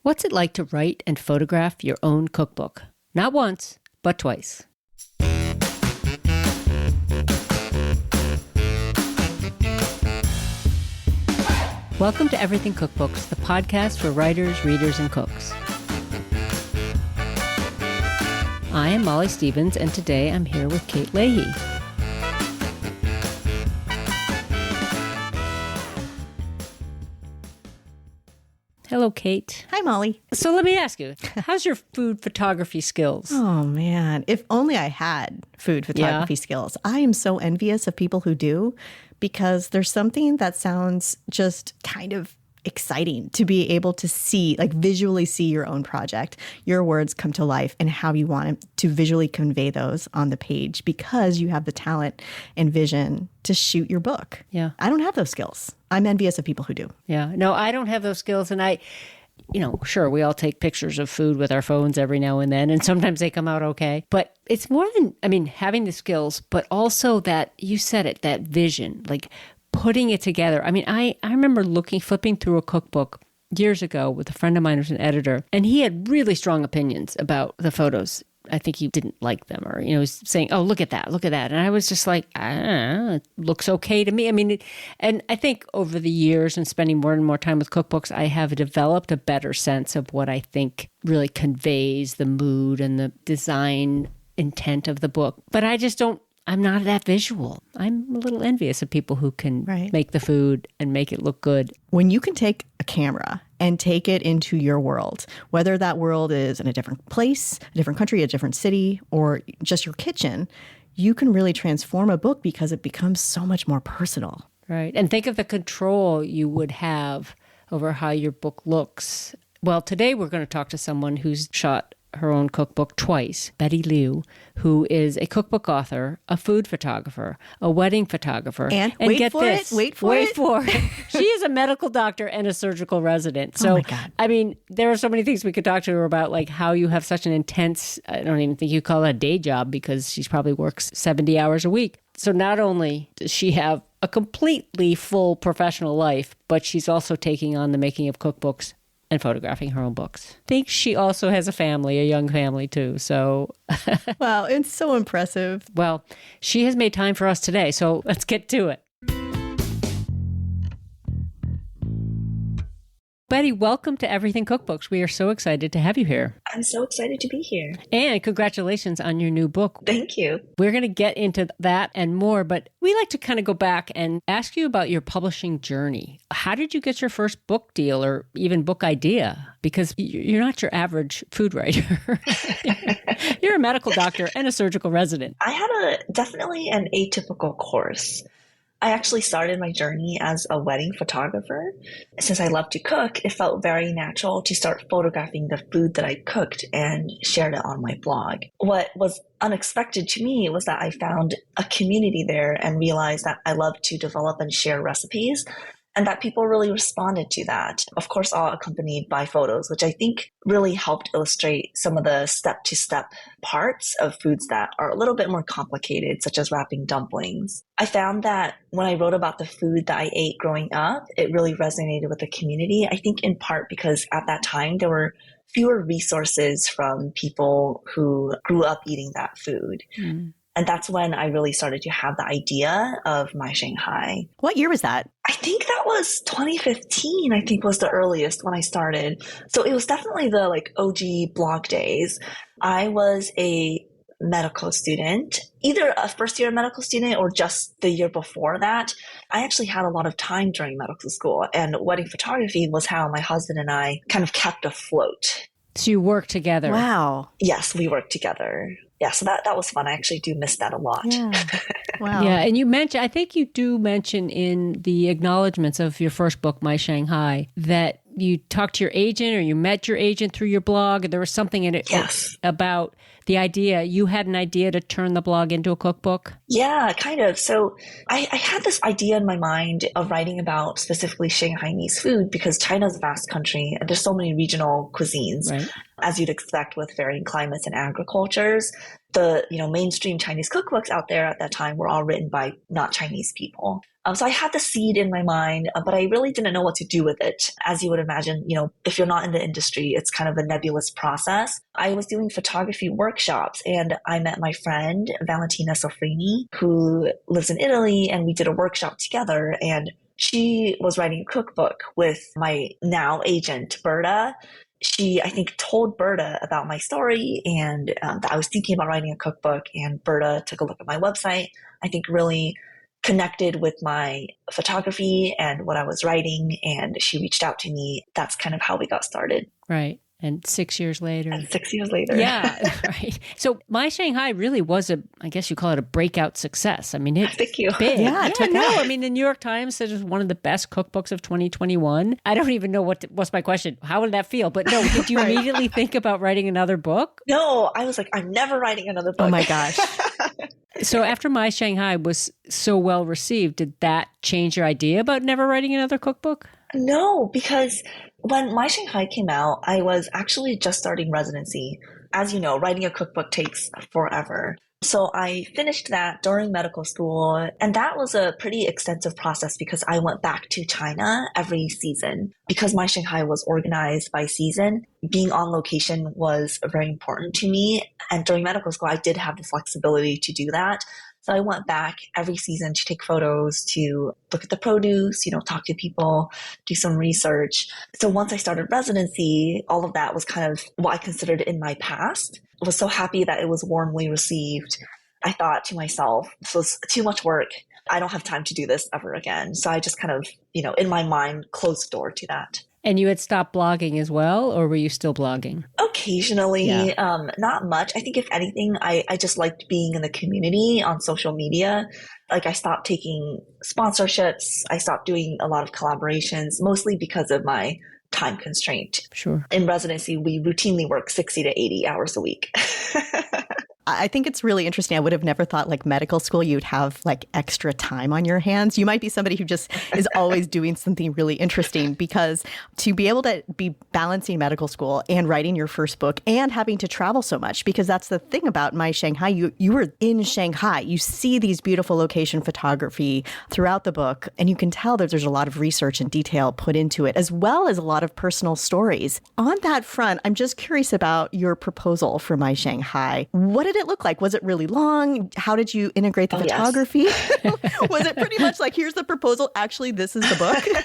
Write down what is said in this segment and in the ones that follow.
What's it like to write and photograph your own cookbook? Not once, but twice. Welcome to Everything Cookbooks, the podcast for writers, readers, and cooks. I am Molly Stevens, and today I'm here with Kate Leahy. Hello, Kate. Hi, Molly. So let me ask you, how's your food photography skills? Oh, man. If only I had food photography skills. I am so envious of people who do, because there's something that sounds just kind of exciting to be able to see, like visually see your own project, your words come to life, and how you want to visually convey those on the page because you have the talent and vision to shoot your book. Yeah. I don't have those skills. I'm envious of people who do. Yeah. No, I don't have those skills. And sure, we all take pictures of food with our phones every now and then, and sometimes they come out okay. But it's more than, having the skills, but also that, you said it, that vision, like putting it together. I remember flipping through a cookbook years ago with a friend of mine who's an editor, and he had really strong opinions about the photos. I think he didn't like them, or, was saying, oh, look at that. And I was just like, it looks okay to me. And I think over the years and spending more and more time with cookbooks, I have developed a better sense of what I think really conveys the mood and the design intent of the book. But I'm not that visual. I'm a little envious of people who can make the food and make it look good. When you can take a camera and take it into your world, whether that world is in a different place, a different country, a different city, or just your kitchen, you can really transform a book because it becomes so much more personal. Right. And think of the control you would have over how your book looks. Well, today we're going to talk to someone who's shot her own cookbook twice, Betty Liu, who is a cookbook author, a food photographer, a wedding photographer. And wait for it. She is a medical doctor and a surgical resident. So, oh my God. There are so many things we could talk to her about, like how you have such an intense, I don't even think you call it a day job, because she probably works 70 hours a week. So not only does she have a completely full professional life, but she's also taking on the making of cookbooks and photographing her own books. I think she also has a young family too. So, wow, it's so impressive. Well, she has made time for us today, so let's get to it. Betty, welcome to Everything Cookbooks. We are so excited to have you here. I'm so excited to be here. And congratulations on your new book. Thank you. We're going to get into that and more, but we like to kind of go back and ask you about your publishing journey. How did you get your first book deal or even book idea? Because you're not your average food writer. You're a medical doctor and a surgical resident. I had definitely an atypical course. I actually started my journey as a wedding photographer. Since I love to cook, it felt very natural to start photographing the food that I cooked and shared it on my blog. What was unexpected to me was that I found a community there and realized that I love to develop and share recipes, and that people really responded to that. Of course, all accompanied by photos, which I think really helped illustrate some of the step-to-step parts of foods that are a little bit more complicated, such as wrapping dumplings. I found that when I wrote about the food that I ate growing up, it really resonated with the community. I think in part because at that time, there were fewer resources from people who grew up eating that food. Mm. And that's when I really started to have the idea of My Shanghai. What year was that? I think that was 2015, I think was the earliest when I started. So it was definitely the OG blog days. I was a medical student, either a first year medical student or just the year before that. I actually had a lot of time during medical school, and wedding photography was how my husband and I kind of kept afloat. So you worked together. Wow. Yes, we worked together. Yeah, so that was fun. I actually do miss that a lot. Yeah. Wow. Yeah, and I think you do mention in the acknowledgments of your first book, My Shanghai, that you talked to your agent or you met your agent through your blog. And there was something in it about the idea. You had an idea to turn the blog into a cookbook? Yeah, kind of. So I had this idea in my mind of writing about specifically Shanghainese food because China's a vast country and there's so many regional cuisines. Right. as you'd expect with varying climates and agricultures. The mainstream Chinese cookbooks out there at that time were all written by not Chinese people. So I had the seed in my mind, but I really didn't know what to do with it. As you would imagine, if you're not in the industry, it's kind of a nebulous process. I was doing photography workshops and I met my friend, Valentina Soffrini, who lives in Italy, and we did a workshop together. And she was writing a cookbook with my now agent, Berta. She, I think, told Berta about my story and that I was thinking about writing a cookbook. And Berta took a look at my website, I think really connected with my photography and what I was writing. And she reached out to me. That's kind of how we got started. Right. And 6 years later. Yeah, right. So My Shanghai really was I guess you call it a breakout success. I mean, it's Thank you. big. Yeah, I mean, the New York Times said it was one of the best cookbooks of 2021. I don't even know what's my question. How did that feel? But no, did you immediately think about writing another book? No, I was like, I'm never writing another book. Oh my gosh. So after My Shanghai was so well received, did that change your idea about never writing another cookbook? No, because when My Shanghai came out, I was actually just starting residency. As you know, writing a cookbook takes forever. So I finished that during medical school, and that was a pretty extensive process because I went back to China every season. Because My Shanghai was organized by season, being on location was very important to me. And during medical school, I did have the flexibility to do that. So I went back every season to take photos, to look at the produce, talk to people, do some research. So once I started residency, all of that was kind of what I considered in my past. I was so happy that it was warmly received. I thought to myself, this was too much work. I don't have time to do this ever again. So I just kind of, in my mind, closed the door to that. And you had stopped blogging as well, or were you still blogging? Occasionally, not much. I think if anything, I just liked being in the community on social media. Like I stopped taking sponsorships. I stopped doing a lot of collaborations, mostly because of my time constraint. Sure. In residency, we routinely work 60 to 80 hours a week. I think it's really interesting. I would have never thought like medical school, you'd have like extra time on your hands. You might be somebody who just is always doing something really interesting, because to be able to be balancing medical school and writing your first book and having to travel so much, because that's the thing about My Shanghai. You were in Shanghai. You see these beautiful location photography throughout the book, and you can tell that there's a lot of research and detail put into it, as well as a lot of personal stories. On that front, I'm just curious about your proposal for My Shanghai. What did it look like? Was it really long? How did you integrate the photography? Yes. Was it pretty much like, here's the proposal, actually, this is the book?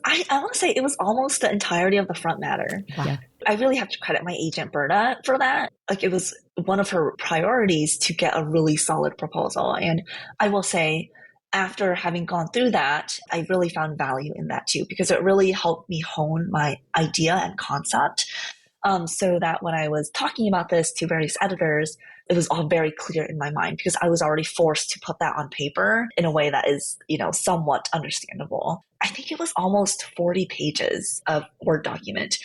I want to say it was almost the entirety of the front matter. Yeah. I really have to credit my agent, Berta, for that. Like, it was one of her priorities to get a really solid proposal. And I will say, after having gone through that, I really found value in that too, because it really helped me hone my idea and concept. So that when I was talking about this to various editors, it was all very clear in my mind, because I was already forced to put that on paper in a way that is, somewhat understandable. I think it was almost 40 pages of Word document.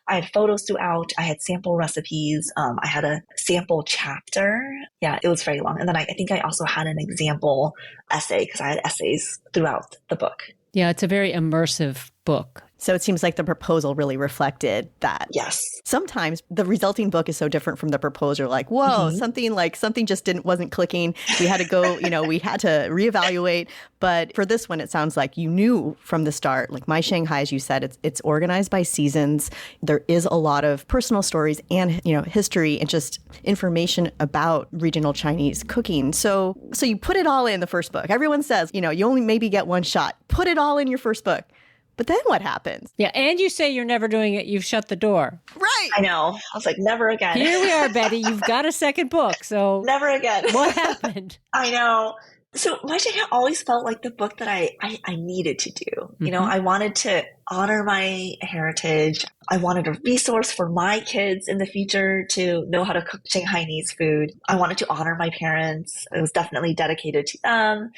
I had photos throughout. I had sample recipes. I had a sample chapter. Yeah, it was very long. And then I think I also had an example essay, because I had essays throughout the book. Yeah, it's a very immersive book. So it seems like the proposal really reflected that. Yes. Sometimes the resulting book is so different from the proposal. Like, whoa, something just wasn't clicking. We had to go, we had to reevaluate. But for this one, it sounds like you knew from the start, like My Shanghai, as you said, it's organized by seasons. There is a lot of personal stories and, history and just information about regional Chinese cooking. So you put it all in the first book. Everyone says, you only maybe get one shot. Put it all in your first book. But then what happens? Yeah, and you say you're never doing it. You've shut the door. Right. I know. I was like, never again. Here we are, Betty. You've got a second book. So never again. What happened? I know. So My Shanghai always felt like the book that I needed to do. I wanted to honor my heritage. I wanted a resource for my kids in the future to know how to cook Shanghainese food. I wanted to honor my parents. It was definitely dedicated to them.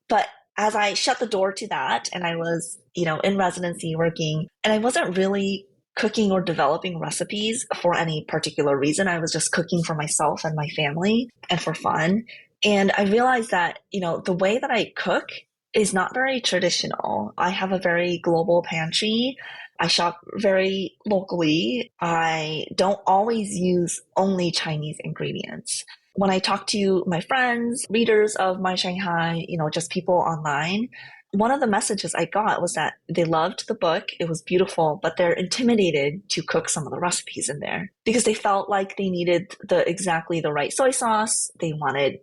But as I shut the door to that, and I was, in residency working, and I wasn't really cooking or developing recipes for any particular reason. I was just cooking for myself and my family and for fun. And I realized that, the way that I cook is not very traditional. I have a very global pantry. I shop very locally. I don't always use only Chinese ingredients. When I talk to my friends, readers of My Shanghai, just people online, one of the messages I got was that they loved the book. It was beautiful, but they're intimidated to cook some of the recipes in there because they felt like they needed exactly the right soy sauce. They wanted,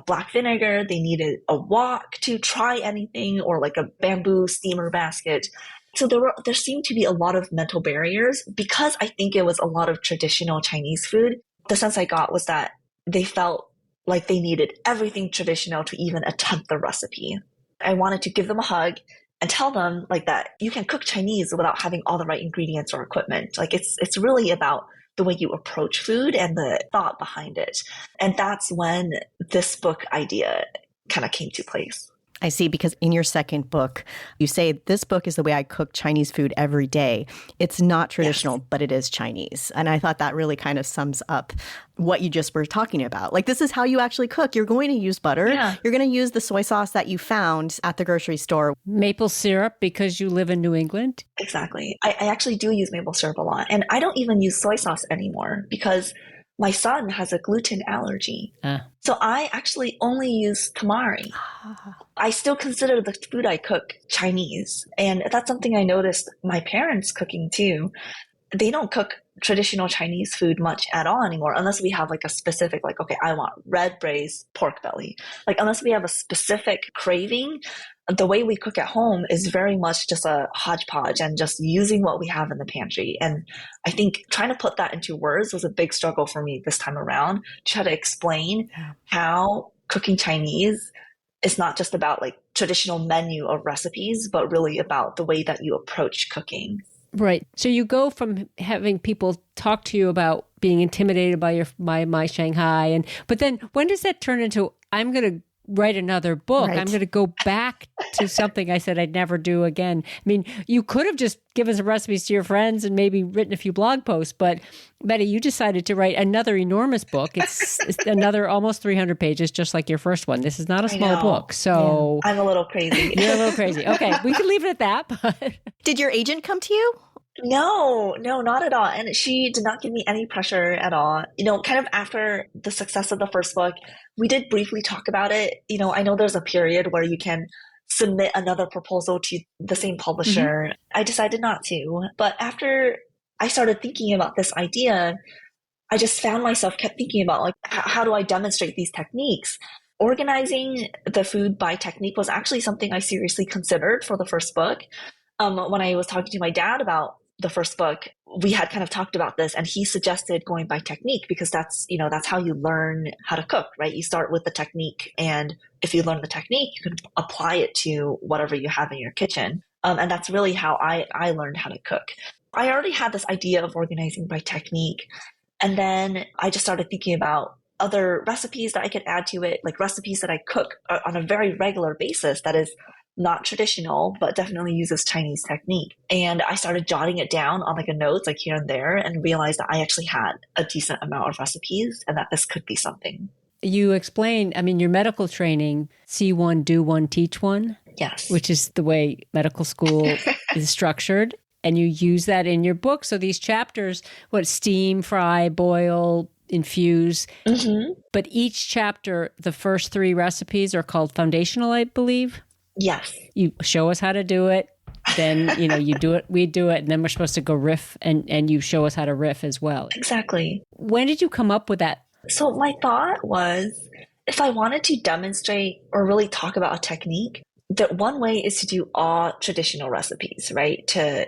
black vinegar. They needed a wok to try anything, or like a bamboo steamer basket. So there seemed to be a lot of mental barriers because I think it was a lot of traditional Chinese food. The sense I got was that they felt like they needed everything traditional to even attempt the recipe. I wanted to give them a hug and tell them like that you can cook Chinese without having all the right ingredients or equipment. Like it's really about the way you approach food and the thought behind it. And that's when this book idea kind of came to place. I see, because in your second book, you say this book is the way I cook Chinese food every day. It's not traditional, yes, but it is Chinese. And I thought that really kind of sums up what you just were talking about. Like, this is how you actually cook. You're going to use butter. Yeah. You're going to use the soy sauce that you found at the grocery store. Maple syrup because you live in New England? Exactly. I actually do use maple syrup a lot. And I don't even use soy sauce anymore because my son has a gluten allergy. So I actually only use tamari. I still consider the food I cook Chinese. And that's something I noticed my parents cooking too. They don't cook traditional Chinese food much at all anymore, unless we have like a specific, like, okay, I want red braised pork belly. Like, unless we have a specific craving, the way we cook at home is very much just a hodgepodge and just using what we have in the pantry. And I think trying to put that into words was a big struggle for me this time around, to try to explain how cooking Chinese is not just about like traditional menu of recipes, but really about the way that you approach cooking. Right. So you go from having people talk to you about being intimidated by My Shanghai, but then when does that turn into, I'm going to write another book? Right. I'm going to go back to something I said I'd never do again. I mean, you could have just given some recipes to your friends and maybe written a few blog posts, but Betty, you decided to write another enormous book. It's another almost 300 pages, just like your first one. This is not a small book. So yeah. I'm a little crazy. You're a little crazy. Okay, we can leave it at that. But did your agent come to you? No, not at all. And she did not give me any pressure at all. Kind of after the success of the first book, we did briefly talk about it. I know there's a period where you can submit another proposal to the same publisher. Mm-hmm. I decided not to. But after I started thinking about this idea, I just found myself kept thinking about, like, how do I demonstrate these techniques? Organizing the food by technique was actually something I seriously considered for the first book. When I was talking to my dad about the first book, we had kind of talked about this, and he suggested going by technique because that's how you learn how to cook, right? You start with the technique, and if you learn the technique, you can apply it to whatever you have in your kitchen. And that's really how I learned how to cook. I already had this idea of organizing by technique, and then I just started thinking about other recipes that I could add to it, like recipes that I cook on a very regular basis that is not traditional, but definitely uses Chinese technique. And I started jotting it down on like a notes, like here and there, and realized that I actually had a decent amount of recipes and that this could be something. You explained, your medical training, see one, do one, teach one. Yes. Which is the way medical school is structured. And you use that in your book. So these chapters, steam, fry, boil, infuse. Mm-hmm. But each chapter, the first 3 recipes are called foundational, I believe. Yes. You show us how to do it. Then, you do it, we do it. And then we're supposed to go riff and you show us how to riff as well. Exactly. When did you come up with that? So my thought was, if I wanted to demonstrate or really talk about a technique, that one way is to do all traditional recipes, right? To,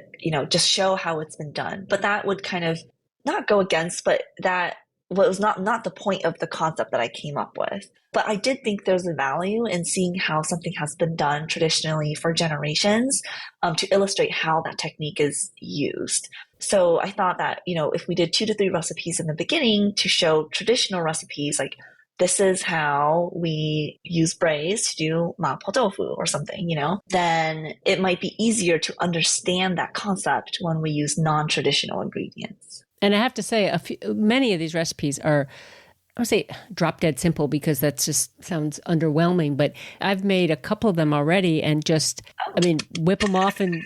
just show how it's been done. But that would kind of not go against, but that was not the point of the concept that I came up with. But I did think there's a value in seeing how something has been done traditionally for generations, to illustrate how that technique is used. So I thought that, if we did 2 to 3 recipes in the beginning to show traditional recipes, like this is how we use braise to do mapo tofu or something, then it might be easier to understand that concept when we use non-traditional ingredients. And I have to say, many of these recipes are, I would say, drop dead simple, because that just sounds underwhelming. But I've made a couple of them already and just, whip them off in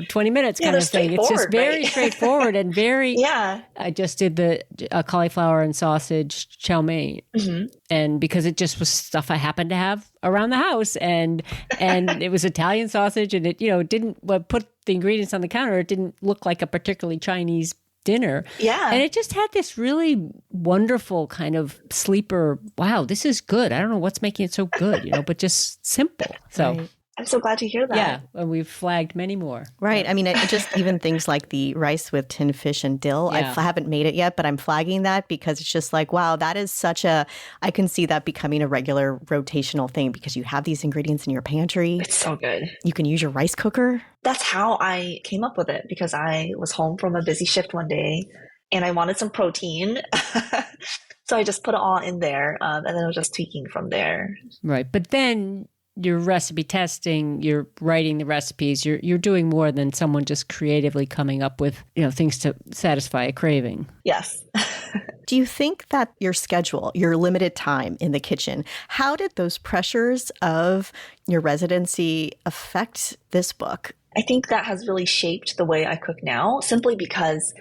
20 minutes Yeah, kind they're of thing. It's just straightforward, very right? straightforward and very, Yeah. I just did the cauliflower and sausage chow mein. Hmm. And because it just was stuff I happened to have around the house, and it was Italian sausage, and it didn't put the ingredients on the counter. It didn't look like a particularly Chinese dinner. Yeah. And it just had this really wonderful kind of sleeper. Wow, this is good. I don't know what's making it so good, but just simple. So. Right. I'm so glad to hear that. Yeah, and we've flagged many more. Right. I mean, it just even things like the rice with tinned fish and dill. Yeah. I haven't made it yet, but I'm flagging that because it's just like, wow, that is I can see that becoming a regular rotational thing because you have these ingredients in your pantry. It's so good. You can use your rice cooker. That's how I came up with it because I was home from a busy shift one day and I wanted some protein. So I just put it all in there and then I was just tweaking from there. Right. But then your recipe testing, you're writing the recipes, you're doing more than someone just creatively coming up with, things to satisfy a craving. Yes. Do you think that your schedule, your limited time in the kitchen, how did those pressures of your residency affect this book? I think that has really shaped the way I cook now, simply because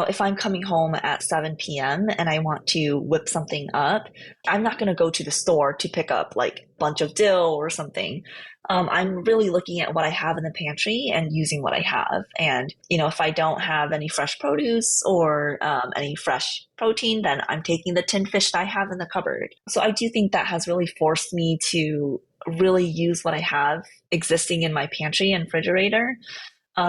if I'm coming home at 7 p.m. and I want to whip something up, I'm not going to go to the store to pick up like a bunch of dill or something. I'm really looking at what I have in the pantry and using what I have. And, if I don't have any fresh produce or any fresh protein, then I'm taking the tinned fish that I have in the cupboard. So I do think that has really forced me to really use what I have existing in my pantry and refrigerator.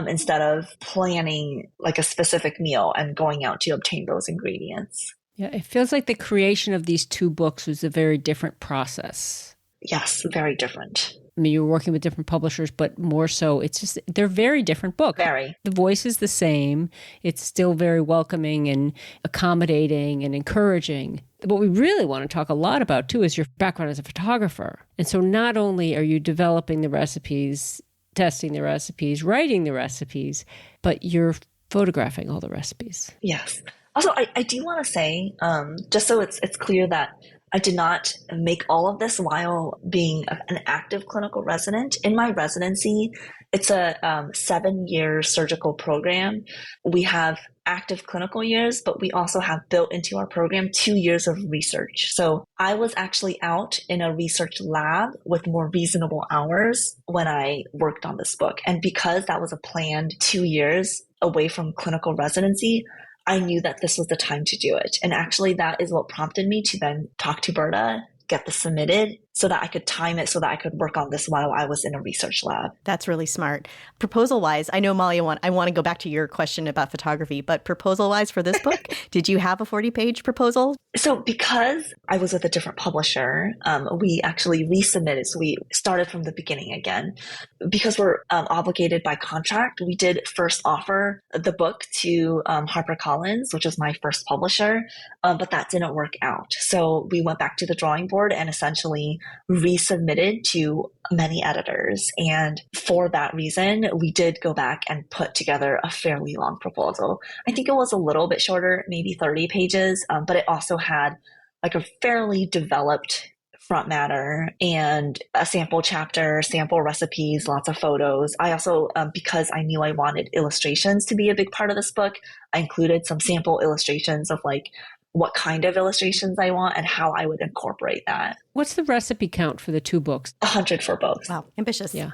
Instead of planning like a specific meal and going out to obtain those ingredients. Yeah, it feels like the creation of these two books was a very different process. Yes, very different. I mean, you were working with different publishers, but more so, it's just, they're very different books. Very. The voice is the same. It's still very welcoming and accommodating and encouraging. What we really want to talk a lot about, too, is your background as a photographer. And so not only are you developing the recipes, testing the recipes, writing the recipes, but you're photographing all the recipes. Yes. Also, I do want to say, just so it's clear that I did not make all of this while being an active clinical resident. In my residency, it's a 7-year surgical program. We have active clinical years, but we also have built into our program 2 years of research. So I was actually out in a research lab with more reasonable hours when I worked on this book. And because that was a planned 2 years away from clinical residency, I knew that this was the time to do it. And actually that is what prompted me to then talk to Berta, get this submitted so that I could time it so that I could work on this while I was in a research lab. That's really smart. Proposal-wise, I know, Molly, I want to go back to your question about photography, but proposal-wise for this book, did you have a 40-page proposal? So because I was with a different publisher, we actually resubmitted. So we started from the beginning again. Because we're obligated by contract, we did first offer the book to HarperCollins, which was my first publisher, but that didn't work out. So we went back to the drawing board and essentially resubmitted to many editors. And for that reason, we did go back and put together a fairly long proposal. I think it was a little bit shorter, maybe 30 pages, but it also had like a fairly developed front matter and a sample chapter, sample recipes, lots of photos. I also, because I knew I wanted illustrations to be a big part of this book, I included some sample illustrations of like what kind of illustrations I want and how I would incorporate that. What's the recipe count for the two books? 100 for both. Wow, ambitious. Yeah.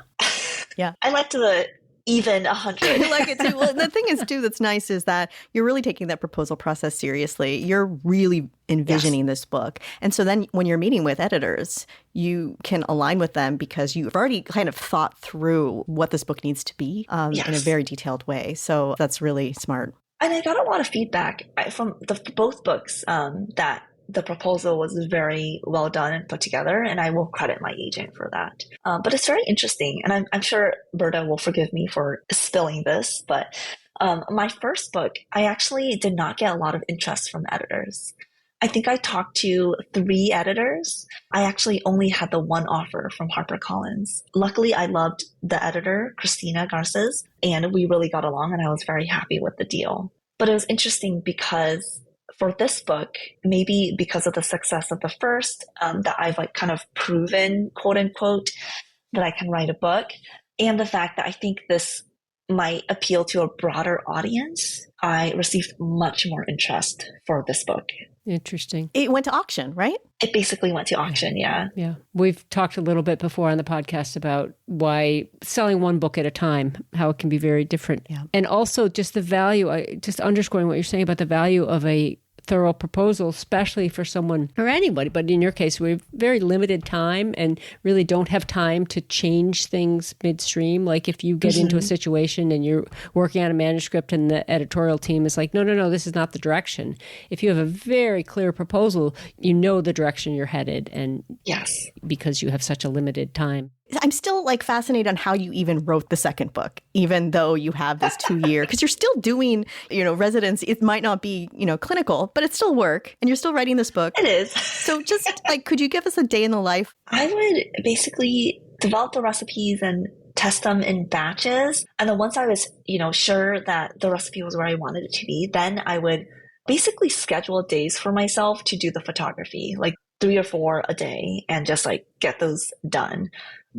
Yeah. I like to even 100. I like it too. Well, the thing is too that's nice is that you're really taking that proposal process seriously. You're really envisioning this book. And so then when you're meeting with editors, you can align with them because you've already kind of thought through what this book needs to be in a very detailed way. So that's really smart. And I got a lot of feedback from both books that the proposal was very well done and put together, and I will credit my agent for that. But it's very interesting, and I'm sure Berta will forgive me for spilling this, but my first book, I actually did not get a lot of interest from editors. I think I talked to 3 editors. I actually only had the one offer from HarperCollins. Luckily, I loved the editor, Christina Garces, and we really got along, and I was very happy with the deal. But it was interesting because for this book, maybe because of the success of the first, that I've like kind of proven, quote unquote, that I can write a book, and the fact that I think this might appeal to a broader audience, I received much more interest for this book. Interesting. It went to auction, right? It basically went to auction, yeah. Yeah. We've talked a little bit before on the podcast about why selling one book at a time, how it can be very different. Yeah. And also just the value, just underscoring what you're saying about the value of a thorough proposal, especially for someone or anybody. But in your case, we have very limited time and really don't have time to change things midstream. Like if you get into a situation and you're working on a manuscript and the editorial team is like, no, this is not the direction. If you have a very clear proposal, you know the direction you're headed. And yes, because you have such a limited time. I'm still like fascinated on how you even wrote the second book, even though you have this 2-year, because you're still doing, residency. It might not be, clinical, but it's still work and you're still writing this book. It is. So just like, could you give us a day in the life? I would basically develop the recipes and test them in batches. And then once I was, sure that the recipe was where I wanted it to be, then I would basically schedule days for myself to do the photography, like 3 or 4 a day, and just like get those done.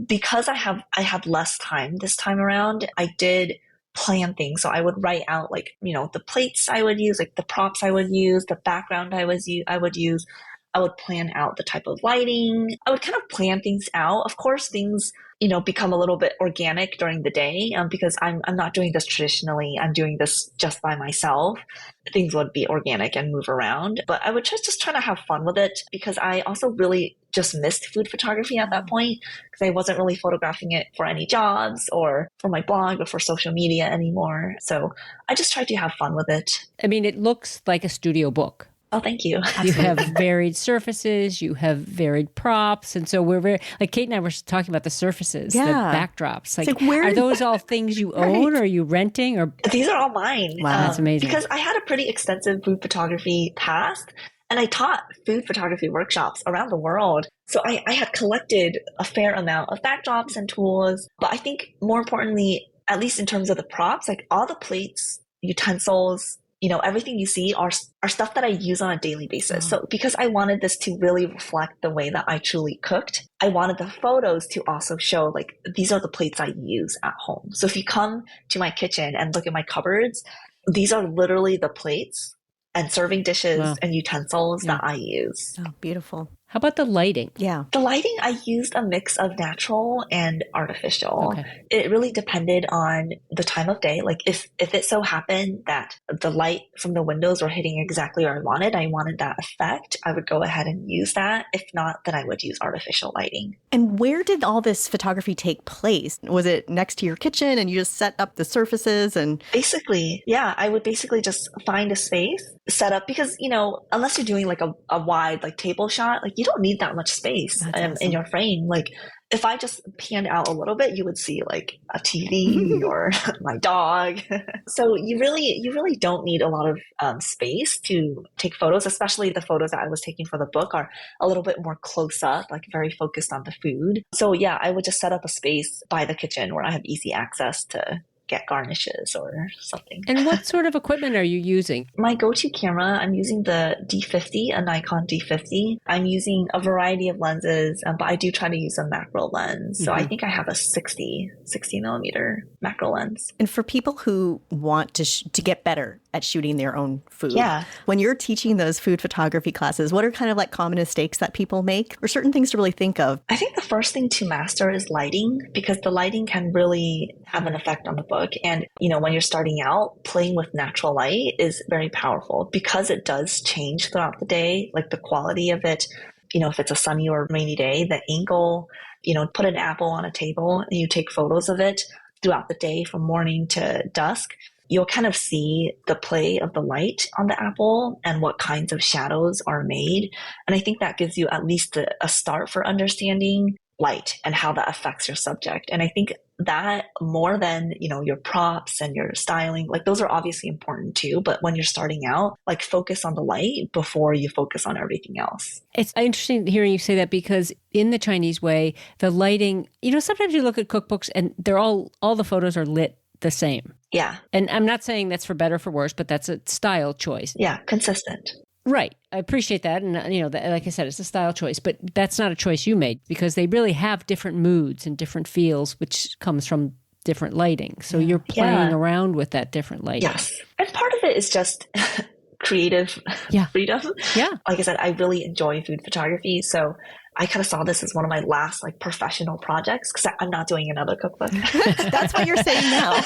Because I have less time this time around, I did plan things. So I would write out like, the plates I would use, like the props I would use, the background I would use. I would plan out the type of lighting. I would kind of plan things out. Of course, things, become a little bit organic during the day because I'm not doing this traditionally. I'm doing this just by myself. Things would be organic and move around. But I would just try to have fun with it because I also really just missed food photography at that point because I wasn't really photographing it for any jobs or for my blog or for social media anymore. So I just tried to have fun with it. I mean, it looks like a studio book. Oh, thank you. You have varied surfaces, you have varied props. And so we're very, like Kate and I were talking about the surfaces, the backdrops. Like are those all things you own or are you renting? Or these are all mine. Wow, that's amazing. Because I had a pretty extensive food photography past and I taught food photography workshops around the world. So I had collected a fair amount of backdrops and tools. But I think more importantly, at least in terms of the props, like all the plates, utensils, everything you see are stuff that I use on a daily basis. So because I wanted this to really reflect the way that I truly cooked, I wanted the photos to also show like, these are the plates I use at home. So if you come to my kitchen and look at my cupboards, these are literally the plates and serving dishes and utensils that I use. Oh, beautiful. How about the lighting? Yeah. The lighting, I used a mix of natural and artificial. Okay. It really depended on the time of day. Like if it so happened that the light from the windows were hitting exactly where I wanted that effect, I would go ahead and use that. If not, then I would use artificial lighting. And where did all this photography take place? Was it next to your kitchen and you just set up the surfaces and... Basically, yeah. I would basically just find a space, set up, because, unless you're doing like a wide like table shot, like you don't need that much space in your frame. Like if I just panned out a little bit, you would see like a TV or my dog. So you really don't need a lot of space to take photos, especially the photos that I was taking for the book are a little bit more close up, like very focused on the food. So yeah, I would just set up a space by the kitchen where I have easy access to get garnishes or something. And what sort of equipment are you using? My go-to camera, I'm using the D50, a Nikon D50. I'm using a variety of lenses, but I do try to use a macro lens. So I think I have a 60 millimeter macro lens. And for people who want to get better at shooting their own food, when you're teaching those food photography classes, what are kind of like common mistakes that people make or certain things to really think of? I think the first thing to master is lighting, because the lighting can really have an effect on the book. And, when you're starting out, playing with natural light is very powerful because it does change throughout the day, like the quality of it. If it's a sunny or rainy day, the angle, put an apple on a table and you take photos of it throughout the day from morning to dusk, you'll kind of see the play of the light on the apple and what kinds of shadows are made. And I think that gives you at least a start for understanding light and how that affects your subject. And I think that more than, your props and your styling, like those are obviously important too. But when you're starting out, like focus on the light before you focus on everything else. It's interesting hearing you say that because in the Chinese way, the lighting, sometimes you look at cookbooks and they're all the photos are lit the same. Yeah. And I'm not saying that's for better or for worse, but that's a style choice. Yeah. Consistent. Right. I appreciate that. And, like I said, it's a style choice, but that's not a choice you made because they really have different moods and different feels, which comes from different lighting. So you're playing around with that different lighting. Yes. And part of it is just creative freedom. Yeah. Like I said, I really enjoy food photography. So I kind of saw this as one of my last like professional projects because I'm not doing another cookbook. That's what you're saying now.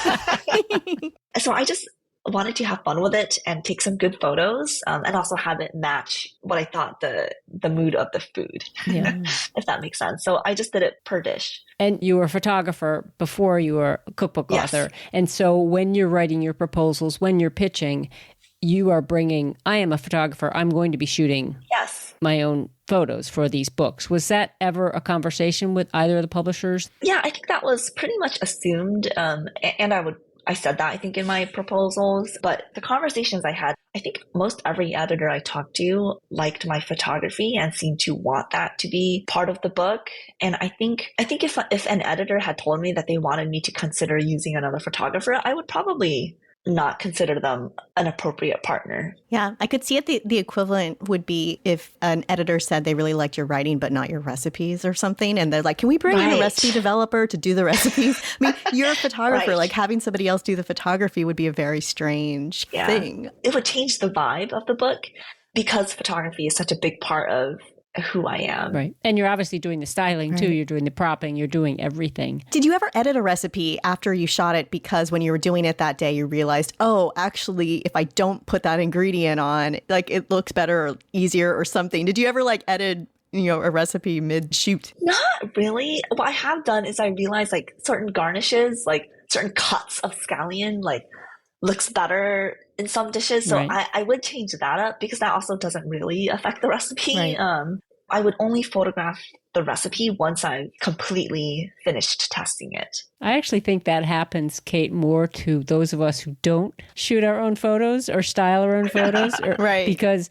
So I just wanted to have fun with it and take some good photos and also have it match what I thought the mood of the food, if that makes sense. So I just did it per dish. And you were a photographer before you were a cookbook author. And so when you're writing your proposals, when you're pitching, you are bringing, I am a photographer, I'm going to be shooting my own photos for these books. Was that ever a conversation with either of the publishers? Yeah, I think that was pretty much assumed. And I said that, I think, in my proposals. But the conversations I had, I think most every editor I talked to liked my photography and seemed to want that to be part of the book. And I think if an editor had told me that they wanted me to consider using another photographer, I would probably not consider them an appropriate partner. Yeah, I could see it. The equivalent would be if an editor said they really liked your writing, but not your recipes or something. And they're like, can we bring in a recipe developer to do the recipes? I mean, you're a photographer. Like having somebody else do the photography would be a very strange thing. It would change the vibe of the book because photography is such a big part of who I am. Right. And you're obviously doing the styling too. You're doing the propping. You're doing everything. Did you ever edit a recipe after you shot it because when you were doing it that day, you realized, oh, actually, if I don't put that ingredient on, like it looks better or easier or something? Did you ever like edit, a recipe mid-shoot? Not really. What I have done is I realized like certain garnishes, like certain cuts of scallion, like looks better in some dishes. So I would change that up because that also doesn't really affect the recipe. Right. I would only photograph the recipe once I've completely finished testing it. I actually think that happens, Kate, more to those of us who don't shoot our own photos or style our own photos. Because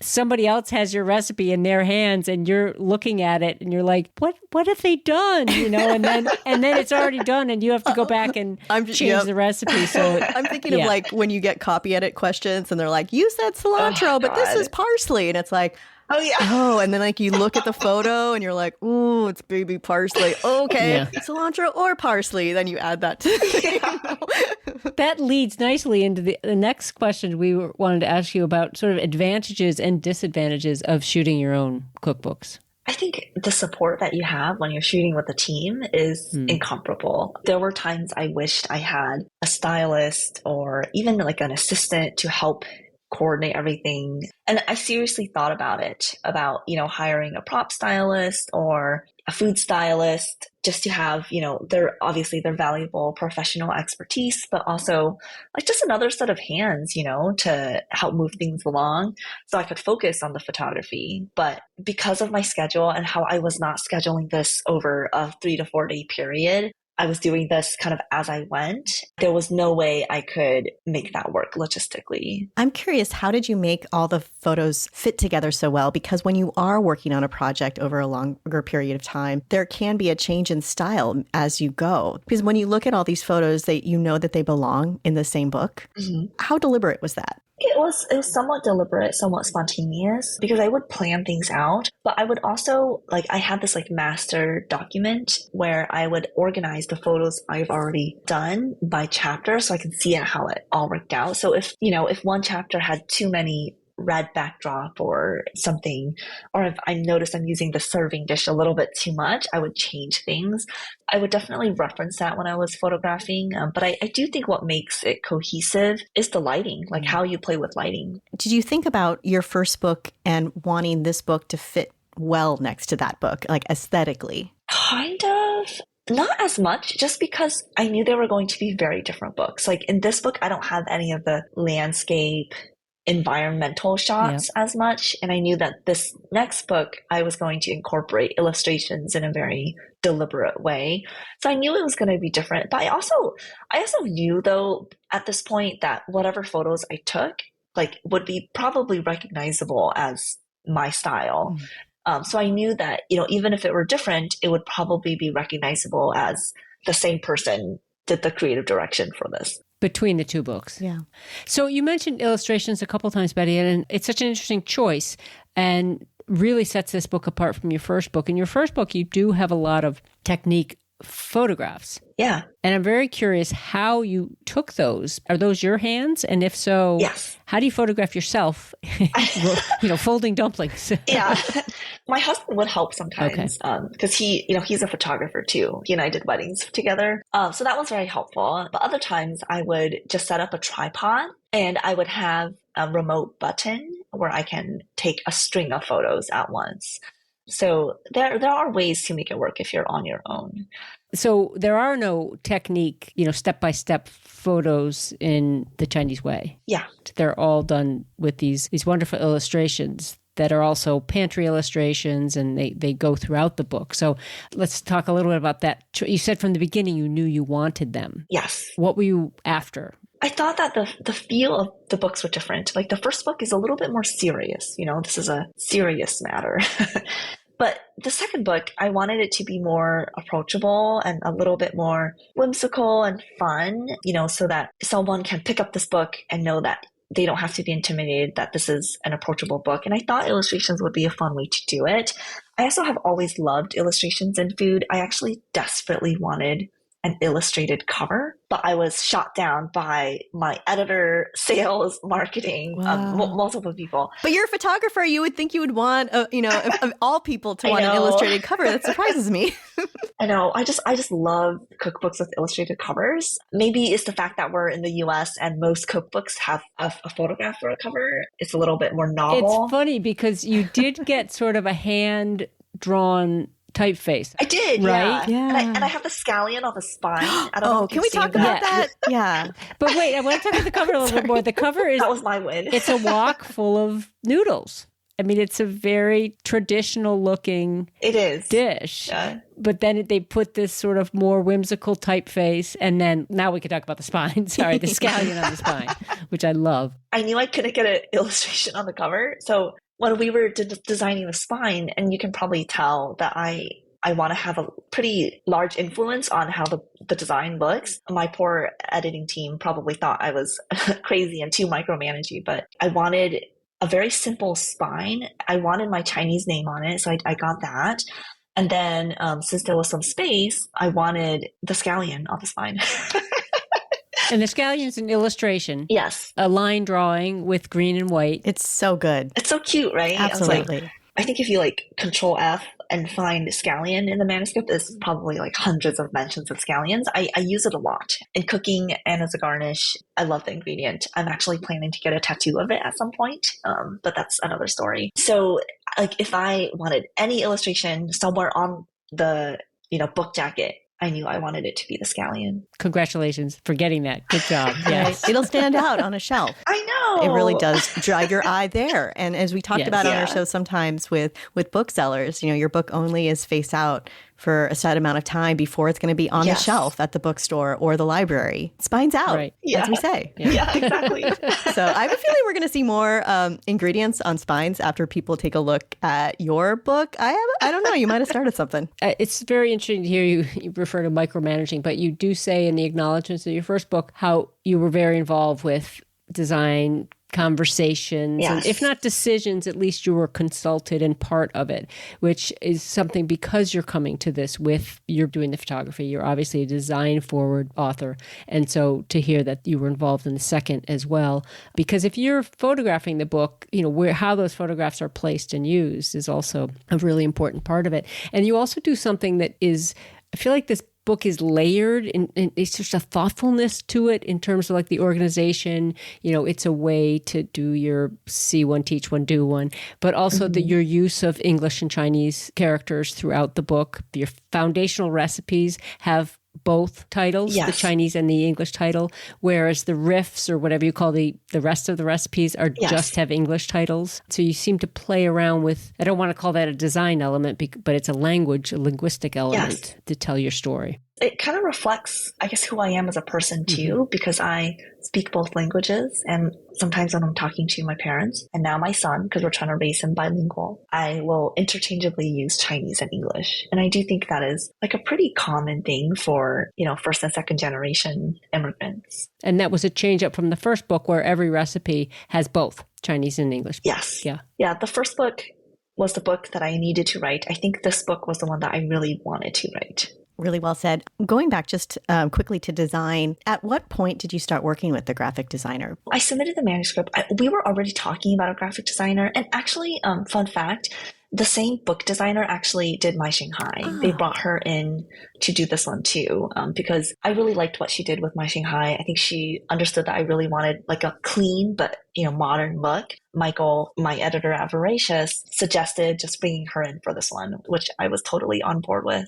somebody else has your recipe in their hands and you're looking at it and you're like, what have they done? And then it's already done and you have to go back and change the recipe. So I'm thinking of like when you get copy edit questions and they're like, you said cilantro, but this is parsley. And it's like, oh, yeah. Oh, and then like you look at the photo and you're like, ooh, it's baby parsley. Okay, cilantro or parsley. Then you add that to That leads nicely into the next question we wanted to ask you about sort of advantages and disadvantages of shooting your own cookbooks. I think the support that you have when you're shooting with a team is incomparable. There were times I wished I had a stylist or even like an assistant to help coordinate everything. And I seriously thought about it, about, hiring a prop stylist or a food stylist just to have, their valuable professional expertise, but also like just another set of hands, to help move things along so I could focus on the photography. But because of my schedule and how I was not scheduling this over a 3 to 4 day period, I was doing this kind of as I went. There was no way I could make that work logistically. I'm curious, how did you make all the photos fit together so well? Because when you are working on a project over a longer period of time, there can be a change in style as you go. Because when you look at all these photos, you know that they belong in the same book. Mm-hmm. How deliberate was that? It was somewhat deliberate, somewhat spontaneous because I would plan things out, but I would also I had this master document where I would organize the photos I've already done by chapter so I can see how it all worked out. So if one chapter had too many red backdrop or something, or if I noticed I'm using the serving dish a little bit too much, I would change things. I would definitely reference that when I was photographing. But I do think what makes it cohesive is the lighting, like how you play with lighting. Did you think about your first book and wanting this book to fit well next to that book, like aesthetically? Kind of. Not as much, just because I knew they were going to be very different books. Like in this book, I don't have any of the landscape environmental shots as much. And I knew that this next book, I was going to incorporate illustrations in a very deliberate way. So I knew it was going to be different. But I also knew though at this point that whatever photos I took, would be probably recognizable as my style. So I knew that, even if it were different, it would probably be recognizable as the same person did the creative direction for this. Between the two books. Yeah. So you mentioned illustrations a couple of times, Betty, and it's such an interesting choice and really sets this book apart from your first book. In your first book, you do have a lot of technique photographs. Yeah. And I'm very curious how you took those. Are those your hands? And if so, Yes. how do you photograph yourself, folding dumplings? Yeah. My husband would help sometimes because he's a photographer too. He and I did weddings together. So that was very helpful. But other times I would just set up a tripod and I would have a remote button where I can take a string of photos at once. So there are ways to make it work if you're on your own. So there are no technique, step-by-step photos in the Chinese way. Yeah. They're all done with these wonderful illustrations that are also pantry illustrations, and they go throughout the book. So let's talk a little bit about that. You said from the beginning you knew you wanted them. Yes. What were you after? I thought that the feel of the books were different. Like the first book is a little bit more serious. This is a serious matter. But the second book, I wanted it to be more approachable and a little bit more whimsical and fun, so that someone can pick up this book and know that they don't have to be intimidated that this is an approachable book. And I thought illustrations would be a fun way to do it. I also have always loved illustrations in food. I actually desperately wanted an illustrated cover, but I was shot down by my editor, sales, marketing, multiple people. But you're a photographer. You would think you would want, of all people to want an illustrated cover. That surprises me. I know. I just love cookbooks with illustrated covers. Maybe it's the fact that we're in the US and most cookbooks have a photograph for a cover. It's a little bit more novel. It's funny because you did get sort of a hand-drawn typeface. I did, right? Yeah. And I have the scallion on the spine. I don't know if can we talk about that? Yeah. But wait, I want to talk about the cover a little bit more. The cover is... That was my win. It's a wok full of noodles. I mean, it's a very traditional looking dish. Yeah. But then they put this sort of more whimsical typeface. And then now we can talk about the spine. Sorry, the scallion on the spine, which I love. I knew I couldn't get an illustration on the cover. So when we were designing the spine, and you can probably tell that I want to have a pretty large influence on how the design looks. My poor editing team probably thought I was crazy and too micromanaging, but I wanted a very simple spine. I wanted my Chinese name on it, so I got that. And then since there was some space, I wanted the scallion on the spine. And the scallion's an illustration. Yes. A line drawing with green and white. It's so good. It's so cute, right? Absolutely. I think if you Control F and find scallion in the manuscript, there's probably hundreds of mentions of scallions. I use it a lot in cooking and as a garnish. I love the ingredient. I'm actually planning to get a tattoo of it at some point, but that's another story. So if I wanted any illustration somewhere on the book jacket, I knew I wanted it to be the scallion. Congratulations for getting that. Good job. Yes. It'll stand out on a shelf. I know. It really does drag your eye there. And as we talked about on our show sometimes with booksellers, your book only is face out for a set amount of time before it's going to be on the shelf at the bookstore or the library. Spines out, as we say. Yeah, exactly. So I have a feeling we're going to see more ingredients on spines after people take a look at your book. I don't know. You might have started something. It's very interesting to hear you refer to micromanaging, but you do say in the acknowledgments of your first book how you were very involved with design conversations, and if not decisions, at least you were consulted and part of it, which is something because you're coming to this you're doing the photography, you're obviously a design forward author. And so to hear that you were involved in the second as well, because if you're photographing the book, how those photographs are placed and used is also a really important part of it. And you also do something that is, I feel like this book is layered and it's just a thoughtfulness to it in terms of the organization. It's a way to do your see one, teach one, do one, but also your use of English and Chinese characters throughout the book. Your foundational recipes have both titles, the Chinese and the English title, whereas the riffs or whatever you call the rest of the recipes are just have English titles. So you seem to play around with, I don't want to call that a design element, but it's a linguistic element to tell your story. It kind of reflects, I guess, who I am as a person too, because I speak both languages. And sometimes when I'm talking to my parents and now my son, because we're trying to raise him bilingual, I will interchangeably use Chinese and English. And I do think that is a pretty common thing for, first and second generation immigrants. And that was a change up from the first book where every recipe has both Chinese and English. Yes. Yeah. Yeah. The first book was the book that I needed to write. I think this book was the one that I really wanted to write. Really well said. Going back just quickly to design, at what point did you start working with the graphic designer? I submitted the manuscript. We were already talking about a graphic designer. And actually, fun fact, the same book designer actually did my Shanghai. They brought her in to do this one too, because I really liked what she did with my Shanghai. I think she understood that I really wanted like a clean but modern look. Michael, my editor at Voracious, suggested just bringing her in for this one, which I was totally on board with.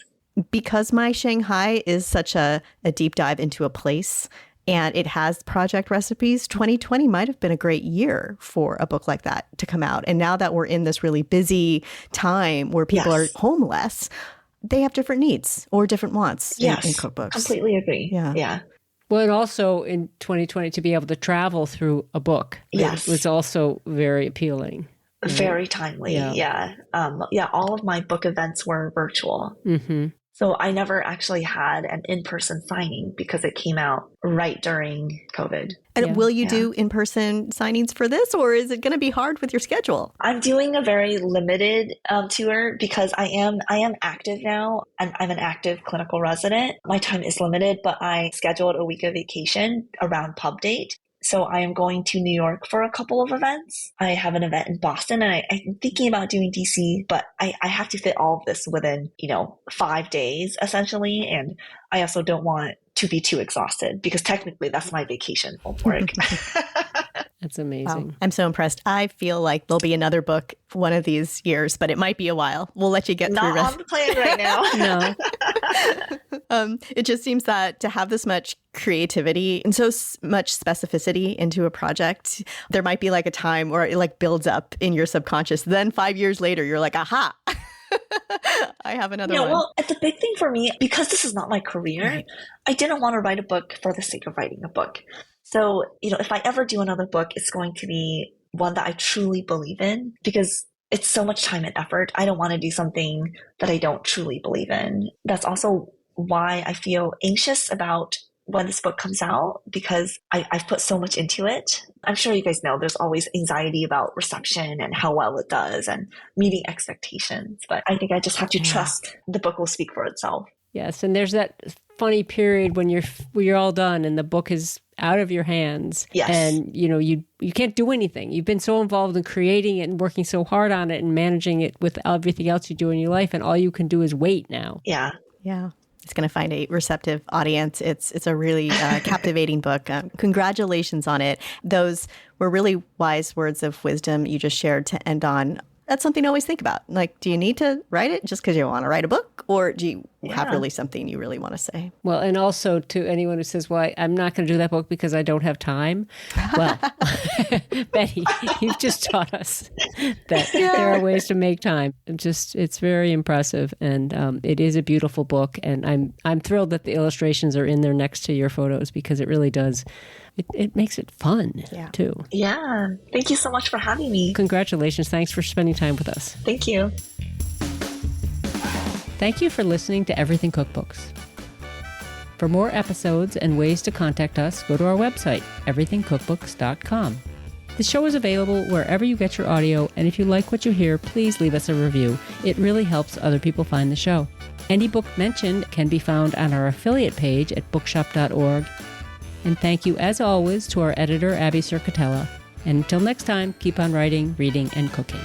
Because my Shanghai is such a deep dive into a place and it has project recipes, 2020 might have been a great year for a book like that to come out. And now that we're in this really busy time where people are homeless, they have different needs or different wants in cookbooks. Completely agree. Yeah. Well, and also in 2020, to be able to travel through a book was also very appealing. Very timely. Yeah. All of my book events were virtual. Mm-hmm. So I never actually had an in-person signing because it came out right during COVID. And will you do in-person signings for this, or is it going to be hard with your schedule? I'm doing a very limited tour because I am active now. I'm an active clinical resident. My time is limited, but I scheduled a week of vacation around pub date. So I am going to New York for a couple of events. I have an event in Boston, and I'm thinking about doing DC, but I have to fit all of this within, 5 days, essentially. And I also don't want to be too exhausted because technically that's my vacation from work. That's amazing. Wow. I'm so impressed. I feel like there'll be another book one of these years, but it might be a while. We'll let you get through Not on the plan right now. No. It just seems that to have this much creativity and so much specificity into a project, there might be like a time where it like builds up in your subconscious. Then 5 years later, you're like, aha. I have another one. Well, the big thing for me, because this is not my career, I didn't want to write a book for the sake of writing a book. So, if I ever do another book, it's going to be one that I truly believe in because it's so much time and effort. I don't want to do something that I don't truly believe in. That's also why I feel anxious about when this book comes out because I've put so much into it. I'm sure you guys know there's always anxiety about reception and how well it does and meeting expectations. But I think I just have to trust the book will speak for itself. Yes, and there's that funny period when you're all done and the book is out of your hands. Yes. And you can't do anything. You've been so involved in creating it and working so hard on it and managing it with everything else you do in your life, and all you can do is wait now. Yeah. It's going to find a receptive audience. It's a really captivating book. Congratulations on it. Those were really wise words of wisdom you just shared to end on. That's something to always think about. Like, do you need to write it just because you want to write a book? Or do you have really something you really want to say? Well, and also to anyone who says, well, I'm not going to do that book because I don't have time. Well, Betty, you've just taught us that there are ways to make time. It's very impressive. And it is a beautiful book. And I'm thrilled that the illustrations are in there next to your photos because it really does. It makes it fun, too. Yeah. Thank you so much for having me. Congratulations. Thanks for spending time with us. Thank you. Thank you for listening to Everything Cookbooks. For more episodes and ways to contact us, go to our website, everythingcookbooks.com. The show is available wherever you get your audio, and if you like what you hear, please leave us a review. It really helps other people find the show. Any book mentioned can be found on our affiliate page at bookshop.org. And thank you, as always, to our editor, Abby Circatella. And until next time, keep on writing, reading, and cooking.